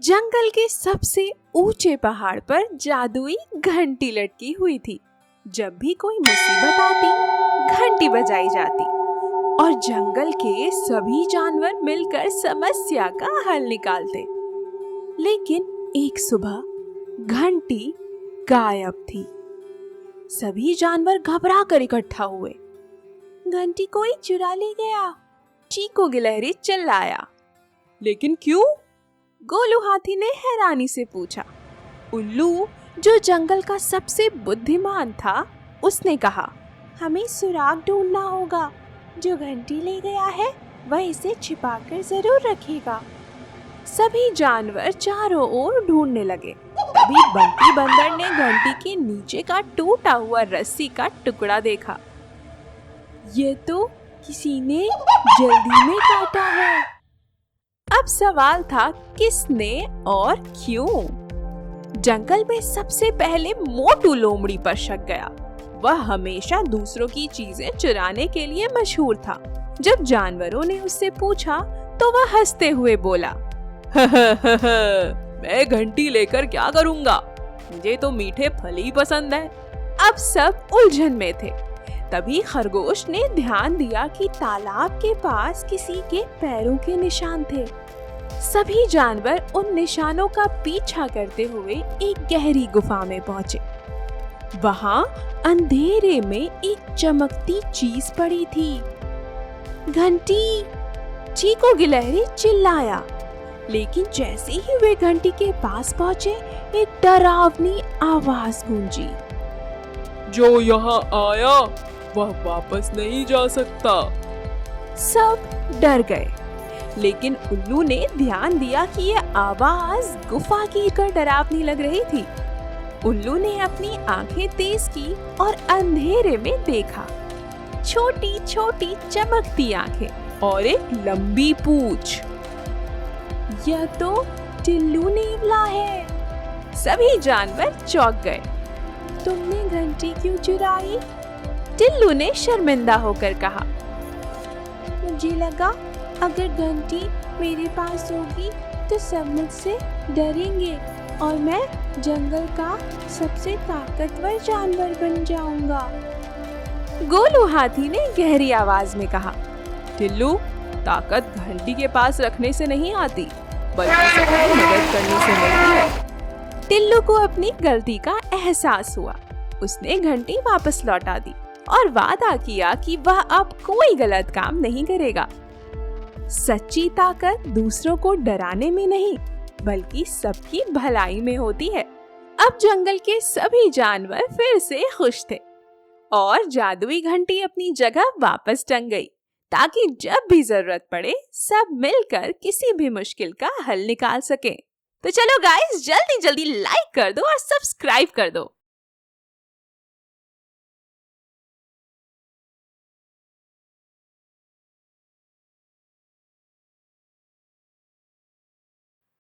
जंगल के सबसे ऊंचे पहाड़ पर जादुई घंटी लटकी हुई थी। जब भी कोई मुसीबत आती, घंटी बजाई जाती और जंगल के सभी जानवर मिलकर समस्या का हल निकालते। लेकिन एक सुबह घंटी गायब थी। सभी जानवर घबरा कर इकट्ठा हुए। घंटी कोई चुरा ले गया, चीकू गिलहरी चिल्लाया। लेकिन क्यों? गोलू हाथी ने हैरानी से पूछा। उल्लू, जो जंगल का सबसे बुद्धिमान था, उसने कहा, हमें सुराग ढूंढना होगा। जो घंटी ले गया है वह इसे छिपाकर जरूर रखेगा। सभी जानवर चारों ओर ढूंढने लगे। तभी बंटी बंदर ने घंटी के नीचे का टूटा हुआ रस्सी का टुकड़ा देखा। ये तो किसी ने जल्दी में काटा है। अब सवाल था, किसने और क्यों? जंगल में सबसे पहले मोटू लोमड़ी पर शक गया। वह हमेशा दूसरों की चीजें चुराने के लिए मशहूर था। जब जानवरों ने उससे पूछा तो वह हंसते हुए बोला, मैं घंटी लेकर क्या करूंगा? मुझे तो मीठे फल ही पसंद है। अब सब उलझन में थे। तभी खरगोश ने ध्यान दिया कि तालाब के पास किसी के पैरों के निशान थे। सभी जानवर उन निशानों का पीछा करते हुए एक गहरी गुफा में पहुंचे। वहां अंधेरे में एक चमकती चीज पड़ी थी। घंटी! चीकू गिलहरी चिल्लाया। लेकिन जैसे ही वे घंटी के पास पहुंचे, एक डरावनी आवाज गूंजी। जो यहाँ आया वह वापस नहीं जा सकता। सब डर गए। लेकिन उल्लू ने ध्यान दिया कि यह आवाज गुफा की कर डरावनी लग रही थी। उल्लू ने अपनी आंखें तेज की और अंधेरे में देखा। छोटी छोटी चमकती आंखें और एक लंबी पूंछ। यह तो टिल्लू नेवला है। सभी जानवर चौंक गए। तुमने घंटी क्यों चुराई? टिल्लू ने शर्मिंदा होकर कहा। मुझे लगा अगर घंटी मेरे पास होगी तो सब मुझसे डरेंगे और मैं जंगल का सबसे ताकतवर जानवर बन जाऊंगा। गोलू हाथी ने गहरी आवाज में कहा, टिल्लू, ताकत घंटी के पास रखने से नहीं आती, बल्कि सबकी मदद करने से मिलती है। टिल्लू को अपनी गलती का एहसास हुआ। उसने घंटी वापस लौटा दी और वादा किया कि वह अब कोई गलत काम नहीं करेगा। सच्ची ताकत दूसरों को डराने में नहीं, बल्कि सबकी भलाई में होती है। अब जंगल के सभी जानवर फिर से खुश थे और जादुई घंटी अपनी जगह वापस टंग गई, ताकि जब भी जरूरत पड़े सब मिलकर किसी भी मुश्किल का हल निकाल सके। तो चलो गाइस, जल्दी जल्दी लाइक कर दो और सब्सक्राइब कर दो।